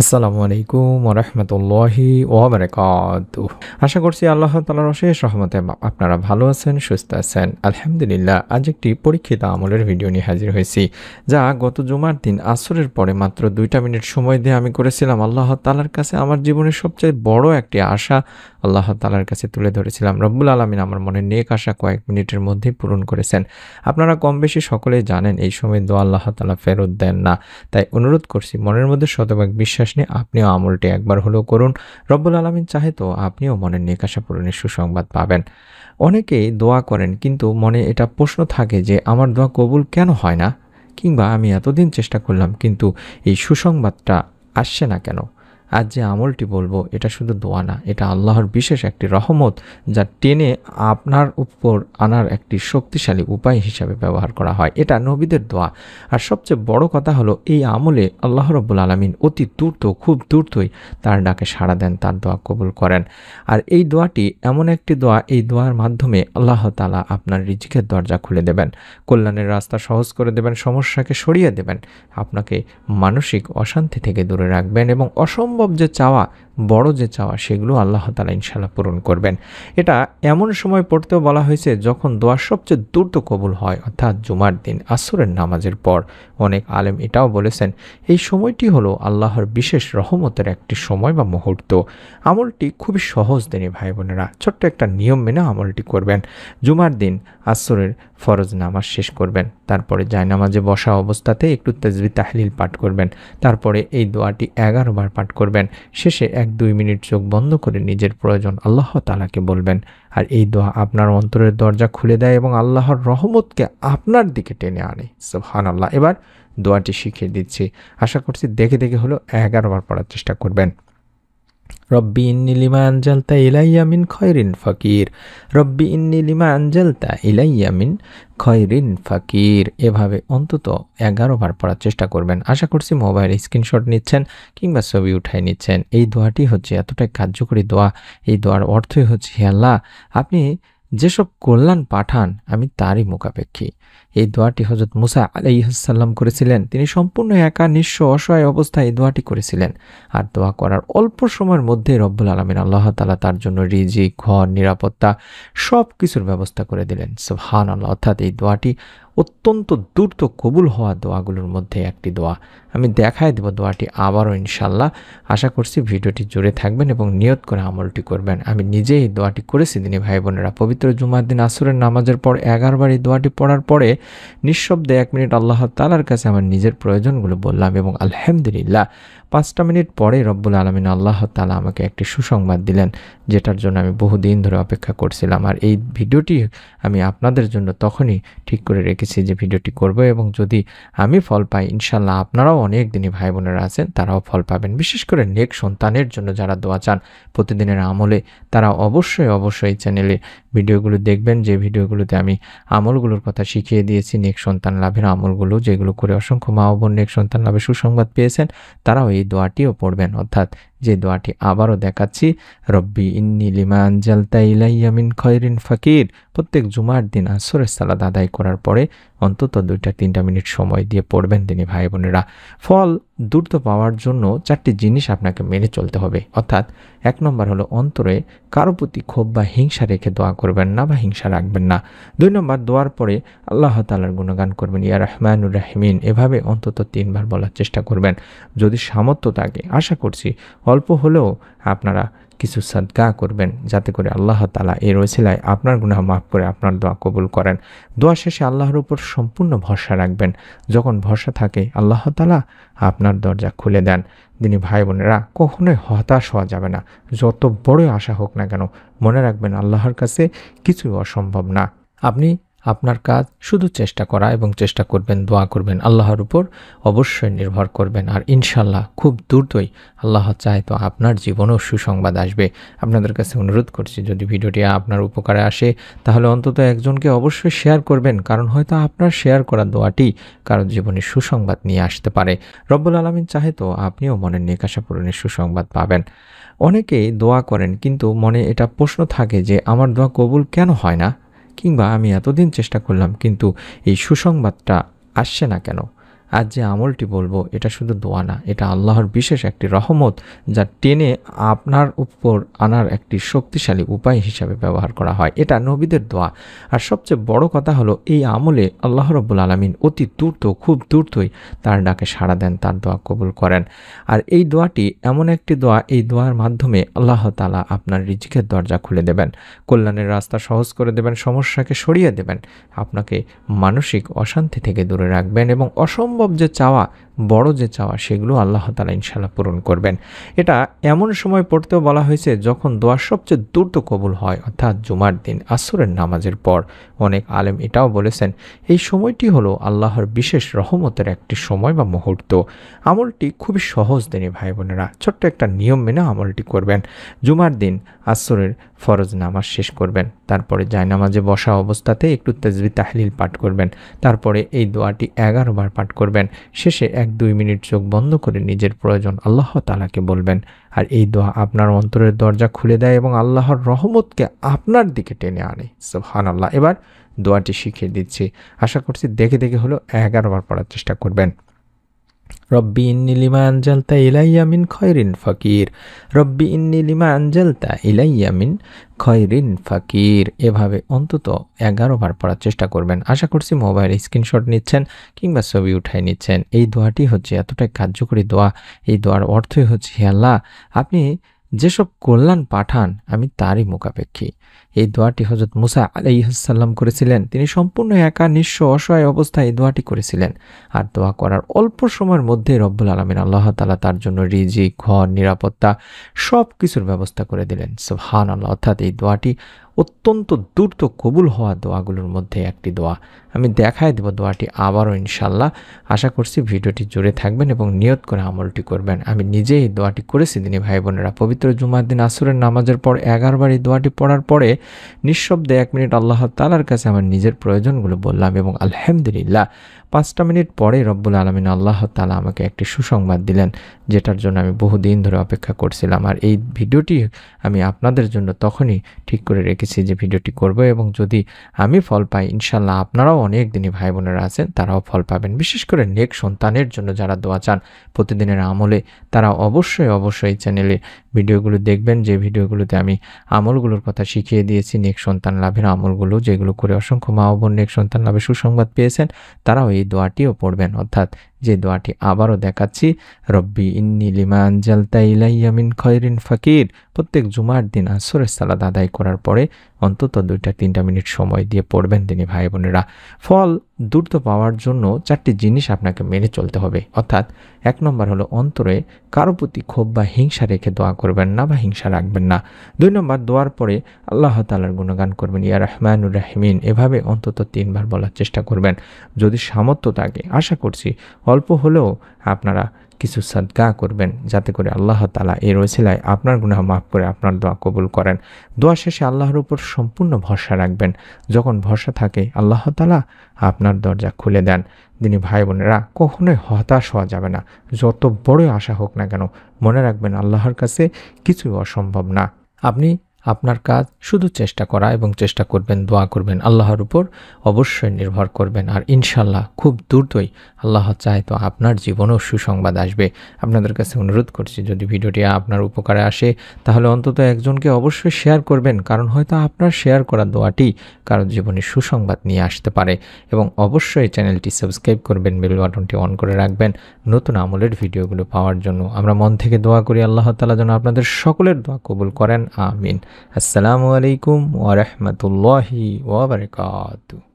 আসসালামু আলাইকুম ওরহমতুল্লাহি ওবরাকাতুহ। আশা করছি আল্লাহ তাআলার অশেষ রহমতে আপনারা ভালো আছেন, সুস্থ আছেন। আলহামদুলিল্লাহ। আজ একটি পরীক্ষিত আমলের ভিডিও নিয়ে হাজির হয়েছি, যা গত জুমার দিন আসরের পরে মাত্র 2টা মিনিট সময় দিয়ে আমি করেছিলাম। আল্লাহ তাআলার কাছে আমার জীবনের সবচেয়ে বড় একটি আশা আল্লাহ তাআলার কাছে তুলে ধরেছিলাম। রব্বুল আলামিন আমার মনের নেক আশা কয়েক মিনিটের মধ্যেই পূরণ করেছেন। আপনারা কম বেশি সকলেই জানেন এই সময় দোয়া আল্লাহ তাআলা ফেরত দেন না। তাই অনুরোধ করছি, মনের মধ্যে শতভাগ বিশ্বাস নিয়ে আপনিও আমলটি একবার হলেও করুন। রব্বুল আলামিন চাহে তো আপনিও মনের নেক আশা পূরণের সুসংবাদ পাবেন। অনেকেই দোয়া করেন, কিন্তু মনে এটা প্রশ্ন থাকে যে আমার দোয়া কবুল কেন হয় না, কিংবা আমি এতদিন চেষ্টা করলাম কিন্তু এই সুসংবাদটা আসছে না কেন। আজ যে আমলটি বলবো এটা শুধু দোয়া না, এটা আল্লাহর বিশেষ একটি রহমত, যা টেনে আপনার উপর আনার একটি শক্তিশালী উপায় হিসাবে ব্যবহার করা হয়। এটা নবীদের দোয়া। আর সবচেয়ে বড় কথা হলো, এই আমলে আল্লাহ রাব্বুল আলামিন অতি দ্রুত, খুব দ্রুতই তার ডাকে সাড়া দেন, তার দোয়া কবুল করেন। আর এই দোয়াটি এমন একটি দোয়া, এই দোয়ার মাধ্যমে আল্লাহ তাআলা আপনার রিজিকের দরজা খুলে দেবেন, কল্যাণের রাস্তা সহজ করে দেবেন, সমস্যাকে সরিয়ে দেবেন, আপনাকে মানসিক অশান্তি থেকে দূরে রাখবেন এবং অসম্ভব যে চাওয়া, বড় যে চাওয়া, সেগুলো আল্লাহ তাআলা ইনশাআল্লাহ পূরণ করবেন। এটা এমন সময় পড়তেও বলা হয়েছে যখন দোয়া সবচেয়ে দ্রুত কবুল হয়, অর্থাৎ জুমার দিন আসরের নামাজের পর। অনেক আলেম এটাও বলেছেন এই সময়টি হলো আল্লাহর বিশেষ রহমতের একটি সময় বা মুহূর্ত। আমলটি খুবই সহজ দিনে ভাই বোনেরা, ছোট্ট একটা নিয়ম মেনে আমলটি করবেন। জুমার দিন আসরের ফরজ নামাজ শেষ করবেন, তারপরে জায়নামাজে বসা অবস্থাতে একটু তাসবিহ তাহলিল পাঠ করবেন, তারপরে এই দোয়াটি 11 বার পাঠ করবেন। শেষে 1-2 মিনিট চোখ বন্ধ করে নিজের প্রয়োজন আল্লাহ তাআলাকে বলবেন। আর এই দোয়া আপনার অন্তরের দরজা খুলে দেয় এবং আল্লাহর রহমতকে আপনার দিকে টেনে আনে। সুবহানাল্লাহ। এবার দোয়াটি শিখিয়ে দিচ্ছি, আশা করছি দেখে দেখে হলো 11 বার পড়ার চেষ্টা করবেন। রব্বি ইন্নী লিমা আনজালতা ইলাইয়া মিন খয়রিন ফাকির। রব্বি ইন্নী লিমা আনজালতা ইলাইয়া মিন খয়রিন ফাকির। এভাবে অন্তত 11 বার পড়ার চেষ্টা করবেন। আশা করছি মোবাইলে স্ক্রিনশট নিচ্ছেন কিংবা ছবি উঠাই নিচ্ছেন। এই দোয়াটি হচ্ছে এতটাই কার্যকরী দোয়া। এই দোয়ার অর্থই হচ্ছে, হে আল্লাহ, আপনি যেসব কল্যাণ পাঠান আমি তারই মুখাপেক্ষী। এই দোয়াটি হযরত মুসা আলাইহিস সালাম করেছিলেন। তিনি সম্পূর্ণ একা, নিঃস্ব, অসহায় অবস্থায় এই দোয়াটি করেছিলেন। আর দোয়া করার অল্প সময়ের মধ্যেই রব্বুল আলামিন আল্লাহ তাআলা তার জন্য রিজিক, ঘর, নিরাপত্তা সব কিছুর ব্যবস্থা করে দিলেন। সুবহানাল্লাহ। অর্থাৎ এই দোয়াটি অত্যন্ত দ্রুত কবুল হওয়া দোয়াগুলোর মধ্যে একটি দোয়া। আমি দেখায় দেব দোয়াটি আবারও ইনশাল্লাহ। আশা করছি ভিডিওটি জুড়ে থাকবেন এবং নিয়ত করে আমলটি করবেন। আমি নিজে এই দোয়াটি করেছি দিনী ভাই বোনেরা। পবিত্র জুমার দিন আসরের নামাজের পর 11 বার এই দোয়াটি পড়ার পরে নিঃশব্দে 1 মিনিট আল্লাহ তাআলার কাছে আমার নিজের প্রয়োজনগুলো বললাম এবং আলহামদুলিল্লাহ 5টা মিনিট পরে রব্বুল আলামিন আল্লাহ তাআলা আমাকে একটি সুসংবাদ দিলেন, যেটার জন্য আমি বহুদিন ধরে অপেক্ষা করছিলাম। আর এই ভিডিওটি আমি আপনাদের জন্য তখনই ঠিক করে রেখেছি যে ভিডিওটি করব, এবং যদি আমি ফল পাই ইনশাল্লাহ আপনারাও অনেক দিনই ভাই বোনেরা আছেন, তারাও ফল পাবেন। বিশেষ করে নেক সন্তানের জন্য যারা দোয়া চান প্রতিদিনের আমলে, তারা অবশ্যই চ্যানেলে ভিডিওগুলো দেখবেন, যে ভিডিওগুলোতে আমি আমলগুলোর কথা শিখিয়ে দিয়েছি, নেক সন্তান লাভের আমলগুলো, যেগুলো করে অসংখ্য মা ও বোন নেক সন্তান লাভের সুসংবাদ পেয়েছেন, তারাও এই দোয়াটিও পড়বেন। অর্থাৎ যে দোয়াটি আবারও দেখাচ্ছি, রব্বি ইন্নী লিমা আনজালতা ইলাইয়া মিন খয়রিন ফাকির। প্রত্যেক জুমার দিন আসরের সালাত আদায় করার পরে অন্তত 2-3 মিনিট সময় দিয়ে পড়বেন তিনি ভাই বোনেরা। ফল দ্রুত পাওয়ার জন্য 4টি জিনিস আপনাকে মেনে চলতে হবে। অর্থাৎ 1 নম্বর হলো, অন্তরে কারো প্রতি ক্ষোভ বা হিংসা রেখে দোয়া করবেন না বা হিংসা রাখবেন না। 2 নম্বর, দোয়ার পরে আল্লাহ তাআলার গুণগান করবেন, ইয়া রহমানুর রাহিমিন, এভাবে অন্তত 3 বার বলার চেষ্টা করবেন। যদি সামর্থ্য থাকে, আশা করছি অল্প হলেও আপনারা কিছু সাদকা করবেন, যাতে করে আল্লাহ তাআলা এর ওসিলায় আপনার গুনাহ মাফ করে আপনার দোয়া কবুল করেন। দোয়া শেষে আল্লাহর উপর সম্পূর্ণ ভরসা রাখবেন। যখন ভরসা থাকে, আল্লাহ তাআলা আপনার দরজা খুলে দেন। দিনী ভাই বোনেরা, কখনোই হতাশ হওয়া যাবে না। যত বড় আশা হোক না কেন, মনে রাখবেন আল্লাহর কাছে কিছুই অসম্ভব না। আপনি আপনার কাজ শুধু চেষ্টা করা, এবং চেষ্টা করবেন, দোয়া করবেন, আল্লাহর উপর অবশ্যই নির্ভর করবেন। আর ইনশাল্লাহ খুব দ্রুতই আল্লাহ চায় তো আপনার জীবনেও সুসংবাদ আসবে। আপনাদের কাছে অনুরোধ করছি, যদি ভিডিওটি আপনার উপকারে আসে তাহলে অন্তত একজনকে অবশ্যই শেয়ার করবেন, কারণ হয়তো আপনার শেয়ার করা দোয়াটি কারো জীবনে সুসংবাদ নিয়ে আসতে পারে। রব্বুল আলামিন চাহে তো আপনিও মনের নেক আশা পূরণের সুসংবাদ পাবেন। অনেকেই দোয়া করেন, কিন্তু মনে এটা প্রশ্ন থাকে যে আমার দোয়া কবুল কেন হয় না, কিংবা আমি এতদিন চেষ্টা করলাম কিন্তু এই সুসংবাদটা আসছে না কেন। আজ যে আমলটি বলবো এটা শুধু দোয়া না, এটা আল্লাহর বিশেষ একটি রহমত, যা টেনে আপনার উপর আনার একটি শক্তিশালী উপায় হিসাবে ব্যবহার করা হয়। এটা নবীদের দোয়া। আর সবচেয়ে বড় কথা হলো এই আমলে আল্লাহ রাব্বুল আলামিন অতি দ্রুত, খুব দ্রুতই তার ডাকে সাড়া দেন, তার দোয়া কবুল করেন। আর এই দোয়াটি এমন একটি দোয়া, এই দোয়ার মাধ্যমে আল্লাহ তাআলা আপনার রিজিকের দরজা খুলে দেবেন, কল্যাণের রাস্তা সহজ করে দেবেন, সমস্যাকে সরিয়ে দেবেন, আপনাকে মানসিক অশান্তি থেকে দূরে রাখবেন এবং অসম্ভব যে চাওয়া, বড় যে চাওয়া, সেগুলো আল্লাহ তাআলা ইনশাআল্লাহ পূরণ করবেন। এটা এমন সময় পড়তেও বলা হয়েছে যখন দোয়া সবচেয়ে দ্রুত কবুল হয়, অর্থাৎ জুমার দিন আসরের নামাজের পর। অনেক আলেম এটাও বলেছেন এই সময়টি হলো আল্লাহর বিশেষ রহমতের একটি সময় বা মুহূর্ত। আমলটি খুবই সহজ দিনে ভাই বোনেরা, ছোট্ট একটা নিয়ম মেনে আমলটি করবেন। জুমার দিন আসরের ফরজ নামাজ শেষ করবেন, তারপরে জায়নামাজে বসা অবস্থাতে একটু তাসবিহ তাহলিল পাঠ করবেন, তারপরে এই দোয়াটি 11 বার পাঠ করবেন। শেষে 1-2 মিনিট চোখ বন্ধ করে নিজের প্রয়োজন আল্লাহ তাআলাকে বলবেন। আর এই দোয়া আপনার অন্তরের দরজা খুলে দেয় এবং আল্লাহর রহমতকে আপনার দিকে টেনে আনে। সুবহানাল্লাহ। এবার দোয়াটি শিখিয়ে দিচ্ছি, আশা করছি দেখে দেখে হলো 11 বার পড়ার চেষ্টা করবেন। রব্বি ইন্নি লিমা আনজালতা ইলাইয়া মিন খয়রিন ফাকির, রব্বি ইন্নি লিমা আনজালতা ইলাইয়া মিন খয়রিন ফাকির। এভাবে অন্তত 11 বার পড়ার চেষ্টা করবেন। আশা করছি মোবাইলে স্ক্রিনশট নিচ্ছেন কিংবা ছবি উঠাই নিচ্ছেন। এই দোয়াটি হচ্ছে এতটাই কার্যকরী দোয়া। এই দোয়ার অর্থই হচ্ছে, হে আল্লাহ, আপনি যেসব কল্যাণ পাঠান আমি তারই মুখাপেক্ষী। এই দোয়াটি হযরত মুসা আলাইহিস সালাম করেছিলেন। তিনি সম্পূর্ণ একা, নিঃস্ব, অসহায় অবস্থায় এই দোয়াটি করেছিলেন। আর দোয়া করার অল্প সময়ের মধ্যেই রব্বুল আলামিন আল্লাহ তাআলা তার জন্য রিজিক, ঘর, নিরাপত্তা সব কিছুর ব্যবস্থা করে দিলেন। সুবহানাল্লাহ। অর্থাৎ এই দোয়াটি অত্যন্ত দ্রুত কবুল হওয়া দোয়াগুলোর মধ্যে একটি দোয়া। আমি দেখায় দেব দোয়াটি আবারও ইনশাল্লাহ। আশা করছি ভিডিওটি জুড়ে থাকবেন এবং নিয়ত করে আমলটি করবেন। আমি নিজে এই দোয়াটি করেছি দিনী ভাই বোনেরা। পবিত্র জুমার দিন আসরের নামাজের পর 11 বার এই দোয়াটি পড়ার পরে নিঃশব্দে 1 মিনিট আল্লাহ তাআলার কাছে আমার নিজের প্রয়োজনগুলো বললাম এবং আলহামদুলিল্লাহ 5টা মিনিট পরে রব্বুল আলামিন আল্লাহ তাআলা আমাকে একটি সুসংবাদ দিলেন, যেটার জন্য আমি বহুদিন ধরে অপেক্ষা করছিলাম। আর এই ভিডিওটি আমি আপনাদের জন্য তখনই ঠিক করে রেখেছি যে ভিডিওটি করব, এবং যদি আমি ফল পাই ইনশাল্লাহ আপনারাও অনেক দিনই ভাই বোনেরা আছেন তারাও ফল পাবেন। বিশেষ করে নেক সন্তানের জন্য যারা দোয়া চান প্রতিদিনের আমলে, তারা অবশ্যই চ্যানেলে ভিডিওগুলো দেখবেন, যে ভিডিওগুলোতে আমি আমলগুলোর কথা শিখিয়ে দিয়েছি, নেক সন্তান লাভের আমলগুলো, যেগুলো করে অসংখ্য মা ও বোন নেক সন্তান লাভের সুসংবাদ পেয়েছেন, তারাও এই দোয়াটিও পড়বেন। অর্থাৎ যে দোয়াটি আবারও দেখাচ্ছি, রব্বি ইন্নি লিমা আনজালতা ইলাইয়া মিন খয়রিন ফাকির। প্রত্যেক জুমার দিন আসরের সালাত আদায় করার পরে অন্তত 2-3 মিনিট সময় দিয়ে পড়বেন তিনি ভাই বোনেরা। ফল দ্রুত পাওয়ার জন্য 4টি জিনিস আপনাকে মেনে চলতে হবে। অর্থাৎ 1 নম্বর হলো অন্তরে কারো প্রতি ক্ষোভ বা হিংসা রেখে দোয়া করবেন না বা হিংসা রাখবেন না। 2 নম্বর, দোয়ার পরে আল্লাহ তাআলার গুণগান করবেন, ইয়া রহমানুর রাহিমিন, এভাবে অন্তত 3 বার বলার চেষ্টা করবেন। যদি সামর্থ্য থাকে আশা করছি অল্প হলেও আপনারা কিছু সাদকা করবেন, যাতে করে আল্লাহ তাআলা এর ওসিলায় আপনার গুনাহ মাফ করে আপনার দোয়া কবুল করেন। দোয়া শেষে আল্লাহর উপর সম্পূর্ণ ভরসা রাখবেন। যখন ভরসা থাকে আল্লাহ তাআলা আপনার দরজা খুলে দেন। দিনী ভাই বোনেরা, কখনোই হতাশ হওয়া যাবে না। যত বড় আশা হোক না কেন, মনে রাখবেন আল্লাহর কাছে কিছুই অসম্ভব না। আপনি আপনার কাজ শুধু চেষ্টা করা এবং চেষ্টা করবেন, দোয়া করবেন, আল্লাহর উপর অবশ্যই নির্ভর করবেন। আর ইনশাল্লাহ খুব দ্রুতই আল্লাহ চায় তো আপনার জীবনেও সুসংবাদ আসবে। আপনাদের কাছে অনুরোধ করছি, যদি ভিডিওটি আপনার উপকারে আসে তাহলে অন্তত একজনকে অবশ্যই শেয়ার করবেন, কারণ হয়তো আপনার শেয়ার করা দোয়াটি কারো জীবনে সুসংবাদ নিয়ে আসতে পারে। এবং অবশ্যই চ্যানেলটি সাবস্ক্রাইব করবেন, বেল বাটনটি অন করে রাখবেন নতুন আমলের ভিডিওগুলো পাওয়ার জন্য। আমরা মন থেকে দোয়া করি আল্লাহ তাআলা যেন আপনাদের সকলের দোয়া কবুল করেন। আমিন। আসসালামু আলাইকুম ওয়া রাহমাতুল্লাহি ওয়া বারাকাতুহু।